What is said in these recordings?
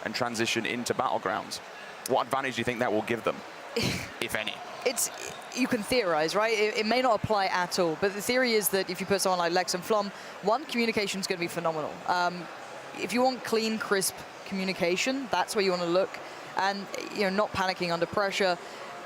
and transition into Battlegrounds. What advantage do you think that will give them, if any? You can theorize, right? It may not apply at all, but the theory is that if you put someone like Lex and Flom, one, communication is going to be phenomenal. If you want clean, crisp communication, that's where you want to look. And not panicking under pressure,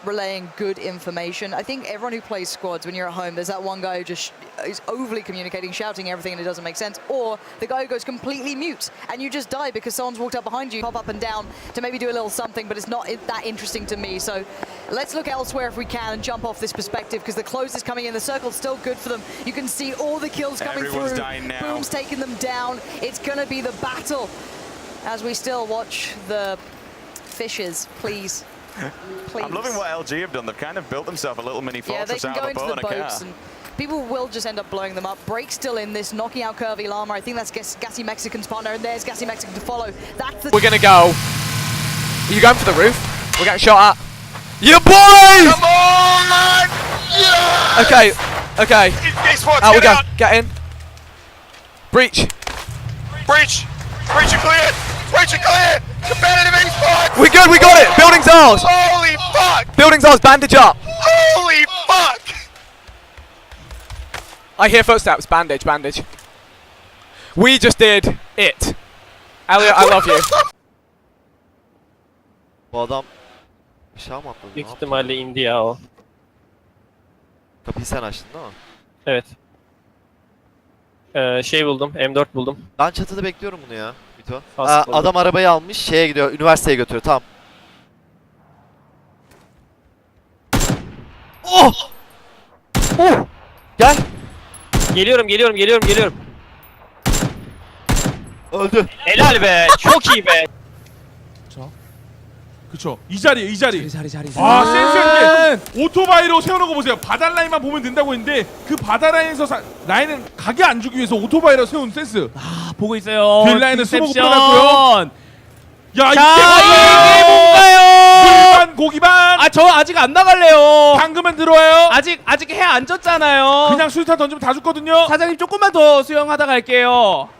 relaying good information. I think everyone who plays squads, when you're at home, there's that one guy who just is overly communicating, shouting everything, and it doesn't make sense. Or the guy who goes completely mute, and you just die because someone's walked up behind you, pop up and down to maybe do a little something, but it's not that interesting to me. So let's look elsewhere if we can and jump off this perspective, because the close is coming in. The circle's still good for them. You can see all the kills coming Everyone's through. dying now. Boom's taking them down. It's going to be the battle as we still watch the fishes, please. Please. I'm loving what LG have done. They've kind of built themselves a little mini fortress out of a boat and a car. And people will just end up blowing them up. Break still in this, knocking out Curvy Llama. I think that's Gassy Mexican's partner, and there's Gassy Mexican to follow. That's the We're gonna go. Are you going for the roof? We're getting shot at. Yeah, boys! Come on! Yes! Okay. Out we go. Get in. Breach. Breach and clear! Breach and clear! Competitive esports! We good, we got it! Building's ours! Holy fuck! Building's ours, bandage up! Holy fuck! I hear footsteps, bandage. We just did it. Elliot, I love you. Bu adam aşağı mı atladı? Büyük ihtimalle indi ya o. Kapıyı sen açtın değil mi? Evet. Şey buldum, M4 buldum. Ben çatıda bekliyorum bunu ya. Mito. Fast Adam arabayı almış, şeye gidiyor, üniversiteye götürüyor, tamam. Oh! Oh! Gel. Geliyorum. Öldü. Helal be, çok iyi be. 그쵸. 이 자리. 아, 센스 있게 오토바이로 세우는 거 보세요. 바다 라인만 보면 된다고 했는데 그 바다 라인에서 라인은 가게 안 주기 위해서 오토바이로 세운 센스. 아, 보고 있어요. 뒷라인은 스모그 디셉션. 뿌려놨고요. 야, 이게 뭔가요? 물반 고기반. 아, 저 아직 안 나갈래요. 방금은 들어와요. 아직 해 안 졌잖아요. 그냥 수류탄 던지면 다 죽거든요. 사장님 조금만 더 수영하다 갈게요.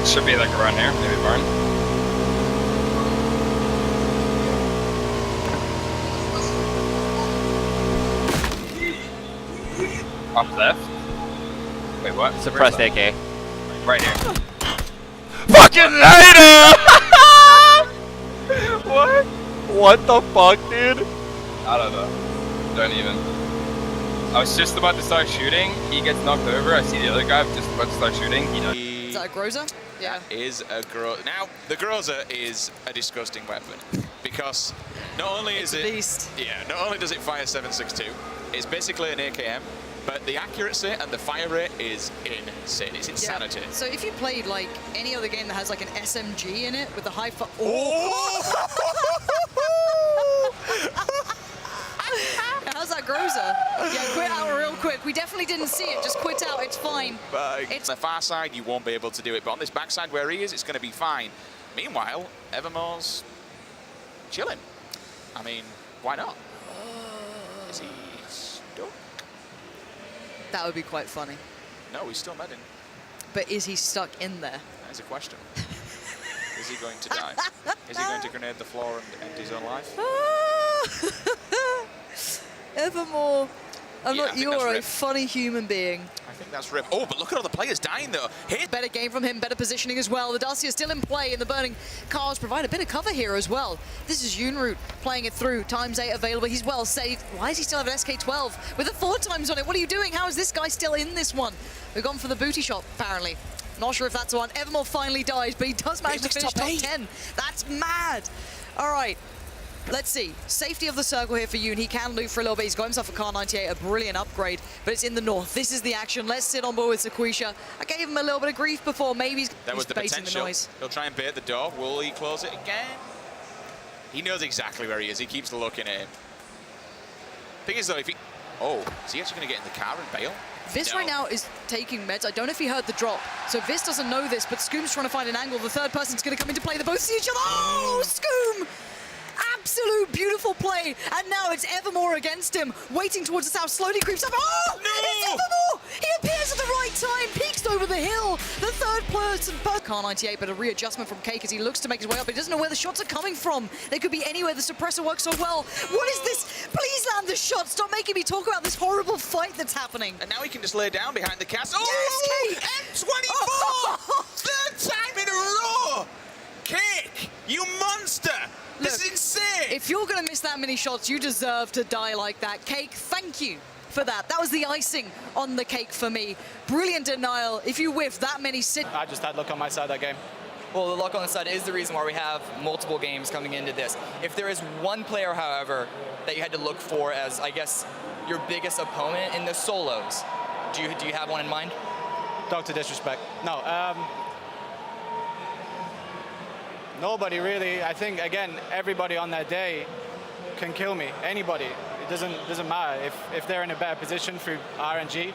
Should be like around here, maybe barn. Up left. Wait, what? Suppressed AK. Right here. Fucking later! What? What the fuck, dude? I don't know. Don't even. I was just about to start shooting. He gets knocked over. I see the other guy just about to start shooting. He does. Is that a Groza? Yeah. Is a Now, the Groza is a disgusting weapon because not only is it beast. not only does it fire 7.62, it's basically an AKM, but the accuracy and the fire rate is insane. It's insanity. Yeah. So if you played like any other game that has like an SMG in it with a high fire. How's that Groza? Yeah, quit out real quick. We definitely didn't see it. Just quit out. It's fine. It's on the far side, you won't be able to do it, but on this backside where he is, it's going to be fine. Meanwhile, Evermore's chilling. I mean, why not? Is he stuck? That would be quite funny. No, he's still medding. But is he stuck in there? That is a question. Is he going to die? Is he going to grenade the floor and end his own life? Evermore. You're a Rip. funny human being. I think that's Rip. Oh, but look at all the players dying though. Better game from him, better positioning as well. The Dacia is still in play, and the burning cars provide a bit of cover here as well. This is Yoonroot playing it through. Times 8 available. He's well saved. Why does he still have an SK-12 with the 4 times on it? What are you doing? How is this guy still in this one? We've gone for the booty shot, apparently. Not sure if that's the one. Evermore finally dies, but he does manage to finish top 10. That's mad. All right. Let's see. Safety of the circle here for Yoon. He can loot for a little bit. He's got himself a Car 98, a brilliant upgrade, but it's in the north. This is the action. Let's sit on board with Sequisha. I gave him a little bit of grief before. Maybe he's facing the noise. He'll try and bait the door. Will he close it again? He knows exactly where he is. He keeps looking at him. Thing is though, if he... Oh, is he actually going to get in the car and bail? Vis right now is taking meds. I don't know if he heard the drop. So Vis doesn't know this, but Scoom's trying to find an angle. The third person's going to come into play. They're both see each other. Oh, Scoom! absolute beautiful play. And now it's Evermore against him, waiting towards the south, slowly creeps up. Oh, No! it's Evermore! He appears at the right time, peeks over the hill. The third person, Car 98, but a readjustment from Cake as he looks to make his way up. He doesn't know where the shots are coming from. They could be anywhere. The suppressor works so well. What is this? Please land the shot. Stop making me talk about this horrible fight that's happening. And now he can just lay down behind the castle. Yes, M24! Third time in a row! Cake, you monster! This Look, is insane! If you're going to miss that many shots, you deserve to die like that. Cake, thank you for that. That was the icing on the cake for me. Brilliant denial. If you whiff that many I just had luck on my side that game. Well, the luck on the side is the reason why we have multiple games coming into this. If there is one player, however, that you had to look for as, I guess, your biggest opponent in the solos, do you have one in mind? Dr. Disrespect. No, nobody really. I think, again, everybody on that day can kill me. Anybody. It doesn't matter. If they're in a better position through RNG,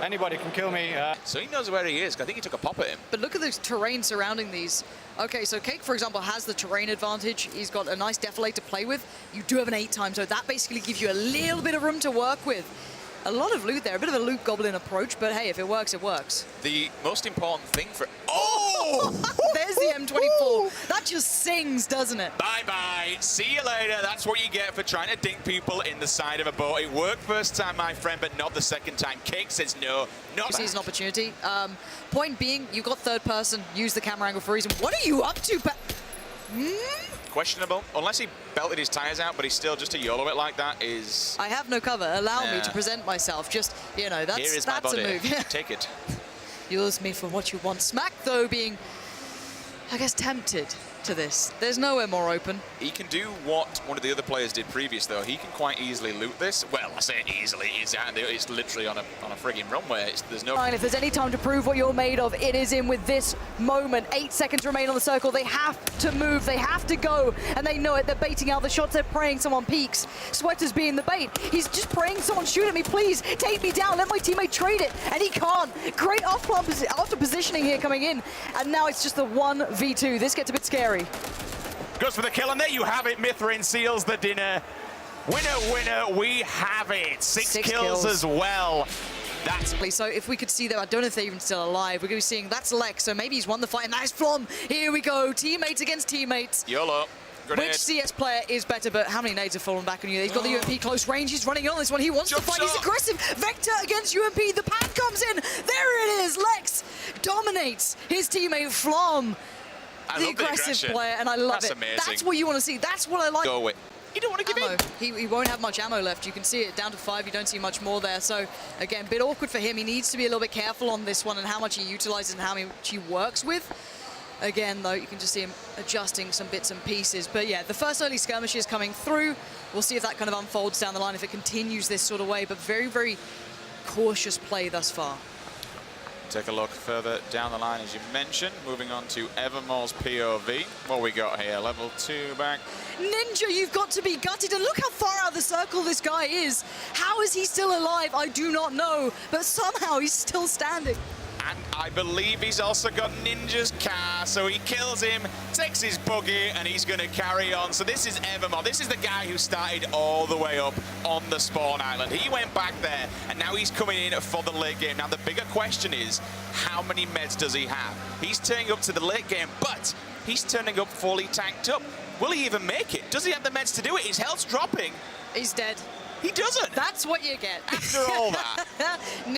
anybody can kill me. So he knows where he is. I think he took a pop at him. But look at the terrain surrounding these. Okay, so Cake, for example, has the terrain advantage. He's got a nice defilade to play with. You do have an 8-time, so that basically gives you a little bit of room to work with. A lot of loot there, a bit of a loot goblin approach, but hey, if it works, it works. The most important thing for... Oh! There's the M24. That just sings, doesn't it? Bye-bye. See you later. That's what you get for trying to dink people in the side of a boat. It worked first time, my friend, but not the second time. Cake says no. Not Sees an opportunity. Point being, you got third person. Use the camera angle for a reason. What are you up to? Questionable. Unless he belted his tires out, but he's still just a YOLO it like that is... I have no cover. Allow me Yeah. to present myself. Just, you know, Here is my that's a body. move. Take it. Use me for what you want. Smack, though, being, I guess, tempted to this. There's nowhere more open. He can do what one of the other players did previous, though. He can quite easily loot this. Well, I say easily. It's literally on a frigging runway. There's no... Fine, if there's any time to prove what you're made of, it is in with this moment. 8 seconds remain on the circle. They have to move. They have to go. And they know it. They're baiting out the shots. They're praying someone peeks. Sweater's being the bait. He's just praying someone shoot at me. Please, take me down. Let my teammate trade it. And he can't. Great after positioning here coming in. And now it's just the 1v2. This gets a bit scary. Goes for the kill, and there you have it. Mithrin seals the dinner. Winner, winner, we have it. Six kills as well. That's... So if we could see them, I don't know if they're even still alive. We're going to be seeing, that's Lex, so maybe he's won the fight. And that is Flom. Here we go. Teammates against teammates. YOLO. Grenade. Which CS player is better, but how many nades have fallen back on you? He's got the UMP close range. He's running on this one. He wants to fight. He's aggressive. Vector against UMP. The pan comes in. There it is. Lex dominates his teammate Flom. The aggressive player, and I love it. Amazing. That's what you want to see. That's what I like. Go with. You don't want to give Ammo. in. He won't have much ammo left. You can see it down to 5. You don't see much more there. So again, a bit awkward for him. He needs to be a little bit careful on this one and how much he utilizes and how much he works with. Again, though, you can just see him adjusting some bits and pieces. But yeah, the first early skirmishes coming through. We'll see if that kind of unfolds down the line, if it continues this sort of way. But very, very cautious play thus far. Take a look further down the line, as you mentioned. Moving on to Evermore's POV. What we got here? Level 2 back. Ninja, you've got to be gutted. And look how far out of the circle this guy is. How is he still alive? I do not know. But somehow he's still standing. And I believe he's also got Ninja's car, so he kills him, takes his buggy, and he's going to carry on. So this is Evermore. This is the guy who started all the way up on the spawn island. He went back there, and now he's coming in for the late game. Now, the bigger question is, how many meds does he have? He's turning up to the late game, but he's turning up fully tanked up. Will he even make it? Does he have the meds to do it? His health's dropping. He's dead. He doesn't. That's what you get. After all that.